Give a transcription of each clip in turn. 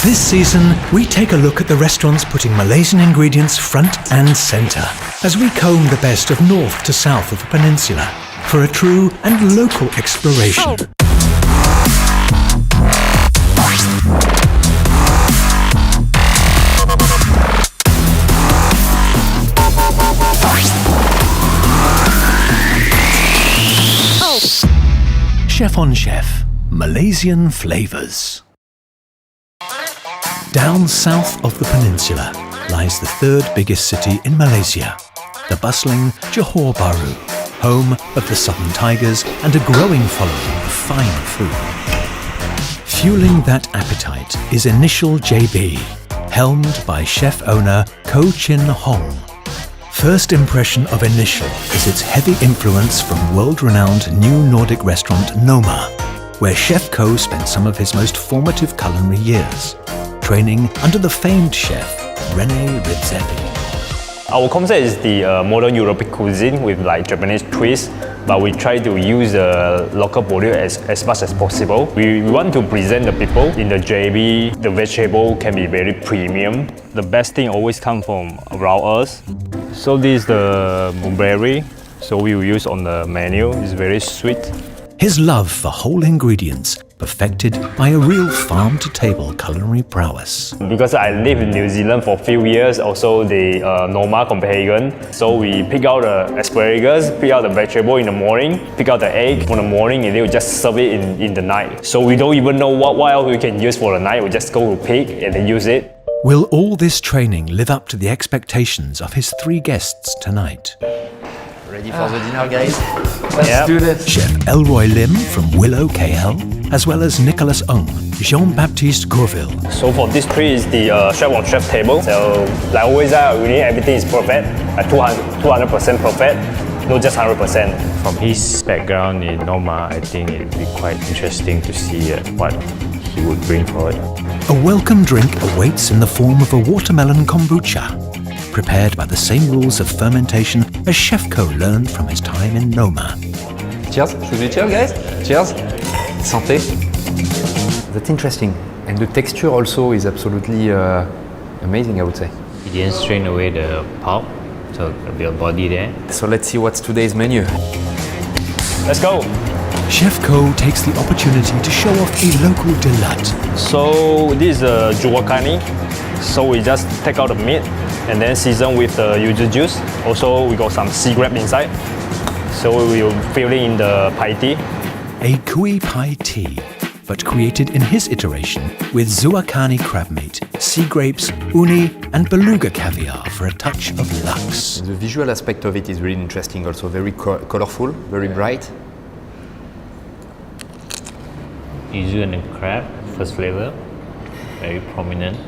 This season, we take a look at the restaurants putting Malaysian ingredients front and centre as we comb the best of north to south of the peninsula for a true and local exploration. Chef on Chef, Malaysian flavours. Down south of the peninsula lies the third biggest city in Malaysia, the bustling Johor Bahru, home of the Southern Tigers and a growing following of fine food. Fueling that appetite is Initial JB, helmed by chef-owner Ko Chin Hong. First impression of Initial is its heavy influence from world-renowned new Nordic restaurant Noma, where Chef Ko spent some of his most formative culinary years, training under the famed chef Rene Redzepi. Our concept is the modern European cuisine with like Japanese twist, but we try to use the local produce as much as possible. We want to present the people in the JB. The vegetable can be very premium. The best thing always comes from around us. So this is the mulberry. So we will use on the menu. It's very sweet. His love for whole ingredients perfected by a real farm-to-table culinary prowess. Because I lived in New Zealand for a few years, also the Noma Copenhagen. So we pick out the asparagus, pick out the vegetable in the morning, pick out the egg for the morning, and then we just serve it in the night. So we don't even know what else we can use for the night. We just go to pick and then use it. Will all this training live up to the expectations of his three guests tonight? Ready for the dinner, guys? Let's do this. Chef Elroy Lim from Willow, KL, as well as Nicholas Ong, Jean-Baptiste Gourville. So for this tree is the chef on chef table. So like always, we need everything is perfect, 200% perfect, not just 100%. From his background in Noma, I think it would be quite interesting to see what he would bring forward. A welcome drink awaits in the form of a watermelon kombucha, prepared by the same rules of fermentation as Chef Ko learned from his time in Noma. Cheers. Should we cheers, guys? Cheers. Santé. That's interesting. And the texture also is absolutely amazing, I would say. He didn't strain away the pulp, so a bit of body there. So let's see what's today's menu. Let's go. Chef Ko takes the opportunity to show off a local delight. So this is Johor curry. So we just take out the meat and then season with the yuzu juice. Also, we got some sea crab inside. So we will fill it in the pai tea. A kui pai tea, but created in his iteration with zuakani crab meat, sea grapes, uni, and beluga caviar for a touch of luxe. The visual aspect of it is really interesting, also very colorful, very bright. Yuzu and the crab, first flavor, very prominent,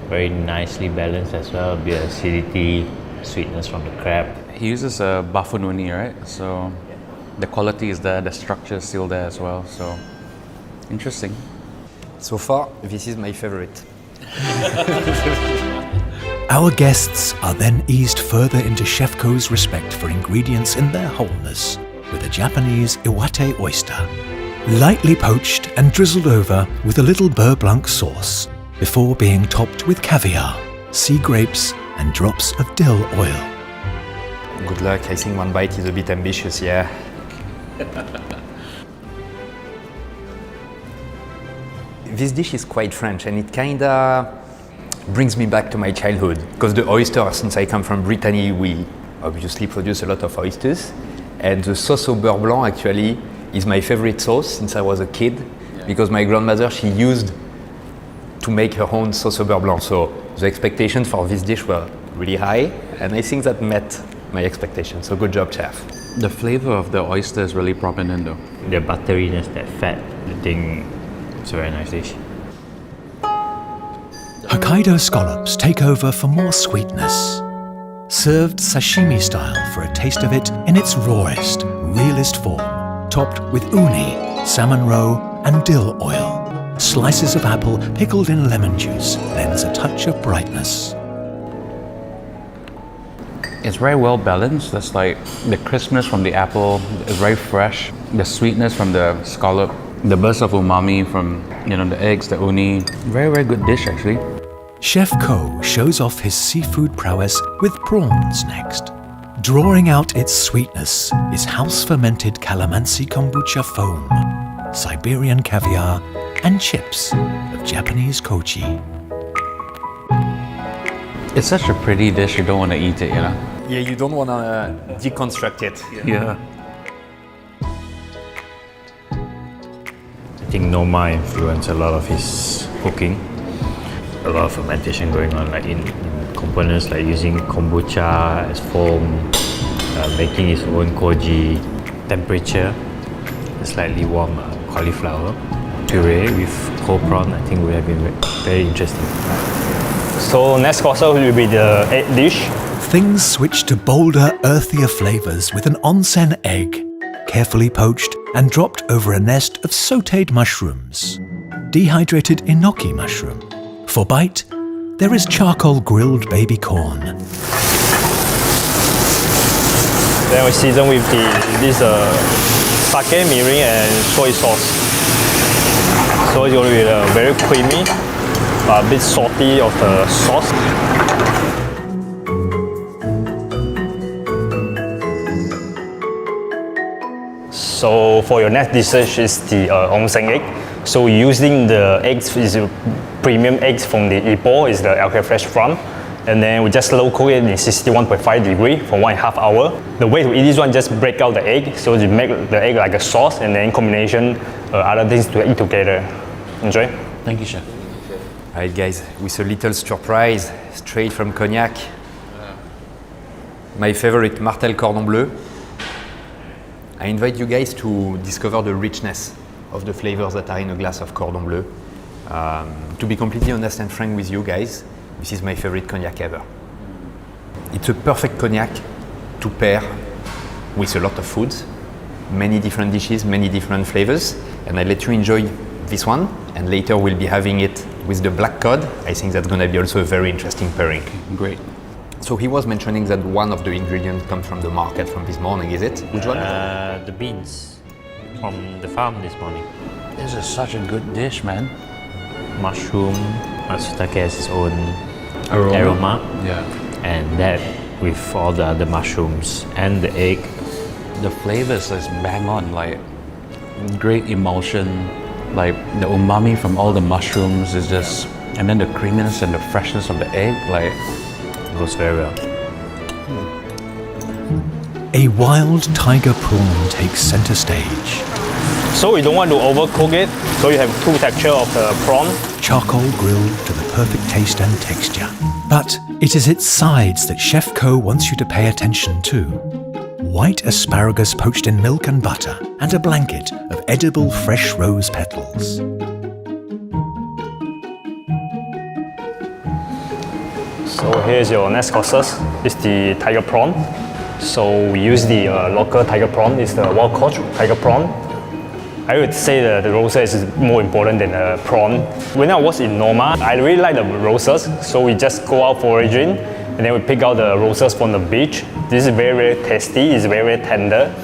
very nicely balanced as well, a bit of acidity, sweetness from the crab. He uses a bafununi, right? So the quality is there, the structure is still there as well. So interesting. So far, this is my favorite. Our guests are then eased further into Chef Ko's respect for ingredients in their wholeness with a Japanese iwate oyster, lightly poached and drizzled over with a little beurre blanc sauce before being topped with caviar, sea grapes, and drops of dill oil. Good luck. I think one bite is a bit ambitious, yeah. This dish is quite French and it kinda brings me back to my childhood because the oyster, since I come from Brittany, we obviously produce a lot of oysters, and the sauce au beurre blanc actually is my favorite sauce since I was a kid, because my grandmother, she used to make her own sauce au beurre blanc. So the expectations for this dish were really high, and I think that met my expectations. So good job, chef. The flavor of the oyster is really prominent though. The butteriness, that fat, I think it's a very nice dish. Hokkaido scallops take over for more sweetness. Served sashimi style for a taste of it in its rawest, realist form, topped with uni, salmon roe, and dill oil. Slices of apple pickled in lemon juice lends a touch of brightness. It's very well balanced. That's like the crispness from the apple is very fresh. The sweetness from the scallop The burst of umami from, the eggs, the uni. Very, very good dish actually. Chef Ko shows off his seafood prowess with prawns next. Drawing out its sweetness is house-fermented calamansi kombucha foam, Siberian caviar, and chips of Japanese kochi. It's such a pretty dish, you don't want to eat it, Yeah, you don't want to deconstruct it. Yeah. I think Noma influenced a lot of his cooking. A lot of fermentation going on, like in components like using kombucha as foam, making his own koji, temperature, slightly warm cauliflower puree with cold prawn. I think would have been very interesting. So next course will be the egg dish. Things switch to bolder, earthier flavors with an onsen egg, carefully poached and dropped over a nest of sautéed mushrooms, dehydrated enoki mushroom. For bite, there is charcoal grilled baby corn. Then we season with this sake, mirin, and soy sauce. So it's going to be very creamy, but a bit salty of the sauce. So for your next dish is the onsen egg. So using the eggs is premium eggs from the Ipoh, is the Alka Fresh farm. And then we just slow cook it in 61.5 degree for 1.5 hours. The way to eat this one, just break out the egg. So you make the egg like a sauce and then combination other things to eat together. Enjoy. Thank you, chef. Alright guys, with a little surprise, straight from Cognac. My favorite Martel Cordon Bleu. I invite you guys to discover the richness of the flavors that are in a glass of Cordon Bleu. To be completely honest and frank with you guys, this is my favorite cognac ever. It's a perfect cognac to pair with a lot of foods, many different dishes, many different flavors, and I let you enjoy this one, and later we'll be having it with the black cod. I think that's going to be also a very interesting pairing. Great. So he was mentioning that one of the ingredients comes from the market from this morning, is it? Which one? The beans from the farm this morning. This is such a good dish, man. Mushroom, Matsutake has its own aroma. Yeah. And that with all the other mushrooms and the egg. The flavors is bang on, like great emulsion, like the umami from all the mushrooms is just, and then the creaminess and the freshness of the egg, like Goes very well. A wild tiger prawn takes center stage. So you don't want to overcook it, so you have two texture of the prawn. Charcoal grilled to the perfect taste and texture. But it is its sides that Chef Ko wants you to pay attention to. White asparagus poached in milk and butter, and a blanket of edible fresh rose petals. So here's your next courses. It's the tiger prawn. So we use the local tiger prawn. It's the wild caught tiger prawn. I would say that the roasted is more important than the prawn. When I was in Noma, I really like the roasters. So we just go out foraging and then we pick out the roasters from the beach. This is very, very tasty. It's very, very tender.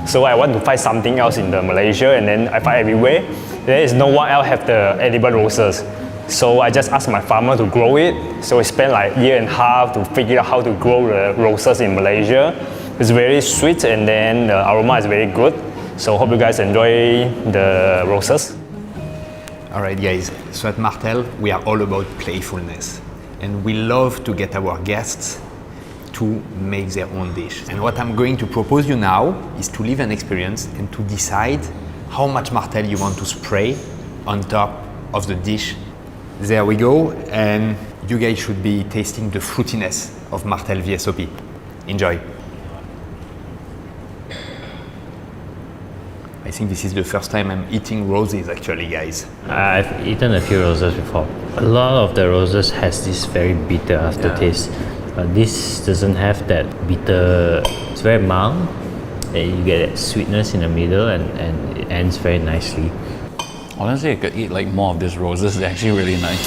So I want to find something else in the Malaysia, and then I find everywhere. There is no one else have the edible roasters. So I just asked my farmer to grow it. So I spent like a year and a half to figure out how to grow the roasters in Malaysia. It's very sweet, and then the aroma is very good. So hope you guys enjoy the roasters. Alright guys, so at Martel we are all about playfulness, and we love to get our guests to make their own dish. And what I'm going to propose you now is to live an experience and to decide how much Martel you want to spray on top of the dish. There we go, and you guys should be tasting the fruitiness of Martel VSOP. Enjoy. I think this is the first time I'm eating roses actually, guys. I've eaten a few roses before. A lot of the roses has this very bitter aftertaste. But this doesn't have that bitter. It's very mild. And you get that sweetness in the middle, and it ends very nicely. honestly I could eat like more of these roses. They're actually really nice.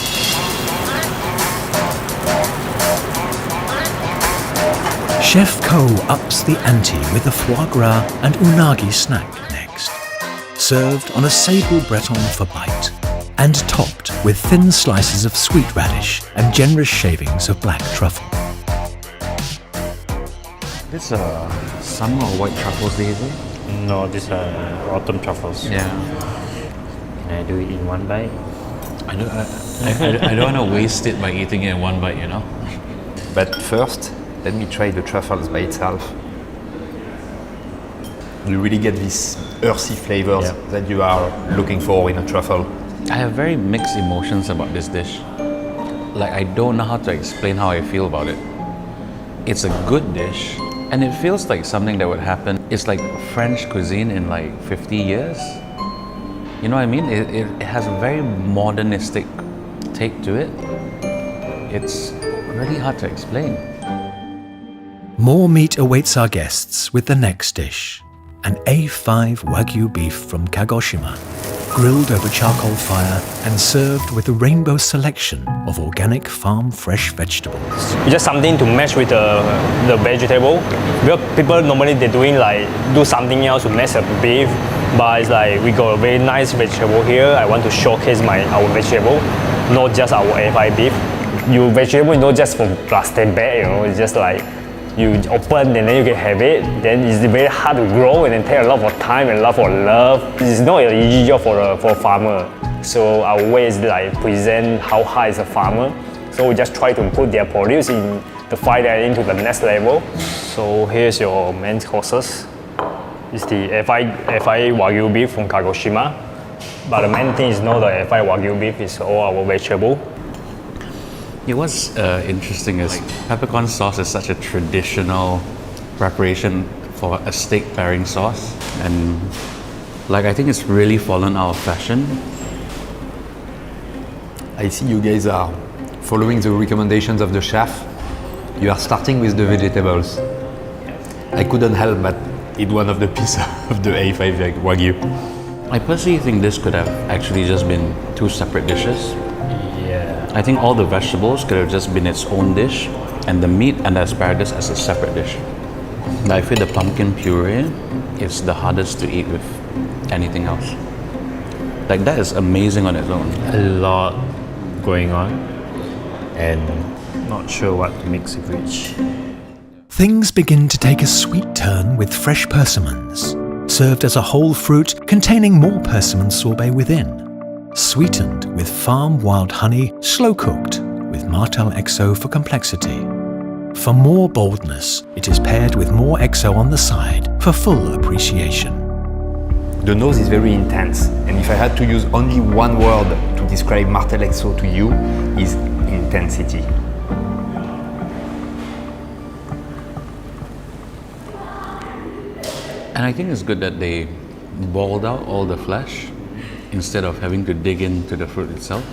Chef Ko ups the ante with a foie gras and unagi snack next. served on a sable breton for bite, and topped with thin slices of sweet radish and generous shavings of black truffle. This summer or white truffles, Daisy? No, these are autumn truffles. Yeah. Can I do it in one bite? I don't want to waste it by eating it in one bite, you know? But first, let me try the truffles by itself. You really get these earthy flavors that you are looking for in a truffle. I have very mixed emotions about this dish. Like, I don't know how to explain how I feel about it. It's a good dish, and it feels like something that would happen. It's like French cuisine in like 50 years. You know what I mean? It has a very modernistic take to it. It's really hard to explain. More meat awaits our guests with the next dish, an A5 Wagyu beef from Kagoshima, grilled over charcoal fire and served with a rainbow selection of organic farm fresh vegetables. It's just something to match with the vegetable. Because people normally they're doing like do something else to match a beef, but it's like we got a very nice vegetable here. I want to showcase our vegetable, not just our A5 beef. Your vegetable is not just from plastic bag, you know. It's just like you open and then you can have it. Then it's very hard to grow and then take a lot of time and a lot of love. It's not an easy job for a farmer. So our way is like present how high is a farmer. So we just try to put their produce in the fight that into the next level. So here's your main courses. It's the FI Wagyu beef from Kagoshima. But the main thing is not the FI Wagyu beef, it's all our vegetable. What's interesting is peppercorn sauce is such a traditional preparation for a steak pairing sauce, and like I think it's really fallen out of fashion. I see you guys are following the recommendations of the chef. You are starting with the vegetables. I couldn't help but eat one of the pieces of the A5 Wagyu. I personally think this could have actually just been two separate dishes. Yeah. I think all the vegetables could have just been its own dish, and the meat and the asparagus as a separate dish. But I feel the pumpkin puree is the hardest to eat with anything else. Like that is amazing on its own. A lot going on, and not sure what to mix with which. Things begin to take a sweet turn with fresh persimmons, served as a whole fruit containing more persimmon sorbet within, sweetened with farm wild honey, slow-cooked with Martel XO for complexity. For more boldness, it is paired with more XO on the side for full appreciation. The nose is very intense, and if I had to use only one word to describe Martel XO to you, is intensity. And I think it's good that they boiled out all the flesh instead of having to dig into the fruit itself.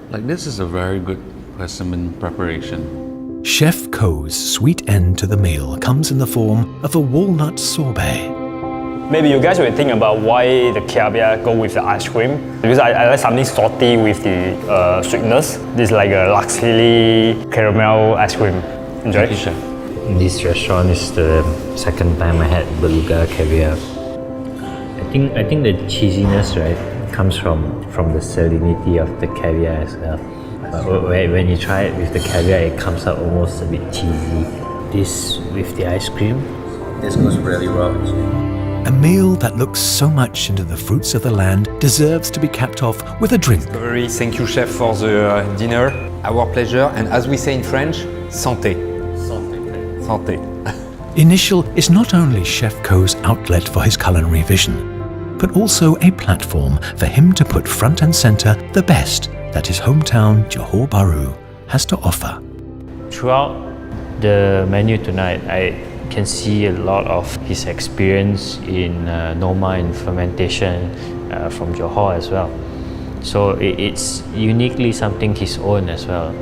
Like this is a very good persimmon preparation. Chef Ko's sweet end to the meal comes in the form of a walnut sorbet. Maybe you guys will think about why the caviar go with the ice cream. Because I like something salty with the sweetness. This is like a luxury caramel ice cream. Enjoy. Thank you, Chef. This restaurant is the second time I had beluga caviar. I think the cheesiness, right, comes from the salinity of the caviar as well. But when you try it with the caviar, it comes out almost a bit cheesy. This with the ice cream, this goes really well. A meal that looks so much into the fruits of the land deserves to be capped off with a drink. Very thank you, chef, for the dinner. Our pleasure, and as we say in French, santé. Santé. Initial is not only Chef Ko's outlet for his culinary vision, but also a platform for him to put front and center the best that his hometown Johor Bahru has to offer. Throughout the menu tonight, I can see a lot of his experience in Noma and fermentation from Johor as well. So it's uniquely something his own as well.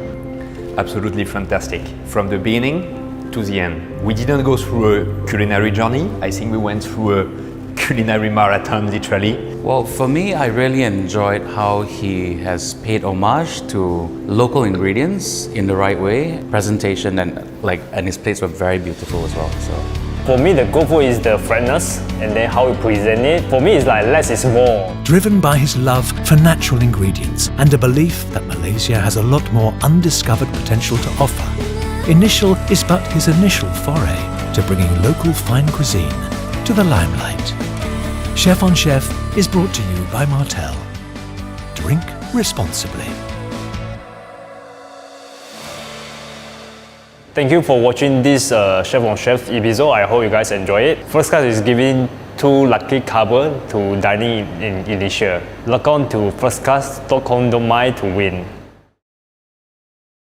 Absolutely fantastic. From the beginning to the end. We didn't go through a culinary journey. I think we went through a culinary marathon, literally. Well, for me, I really enjoyed how he has paid homage to local ingredients in the right way, presentation, and his plates were very beautiful as well. So For me, the good food is the freshness and then how we present it. For me, it's like less is more. Driven by his love for natural ingredients and a belief that Malaysia has a lot more undiscovered potential to offer, Initial is but his initial foray to bringing local fine cuisine to the limelight. Chef on Chef is brought to you by Martel. Drink responsibly. Thank you for watching this Chef on Chef episode. I hope you guys enjoy it. First Class is giving 2 lucky couples to dining in Indonesia. Log on to firstclass.com.my to win.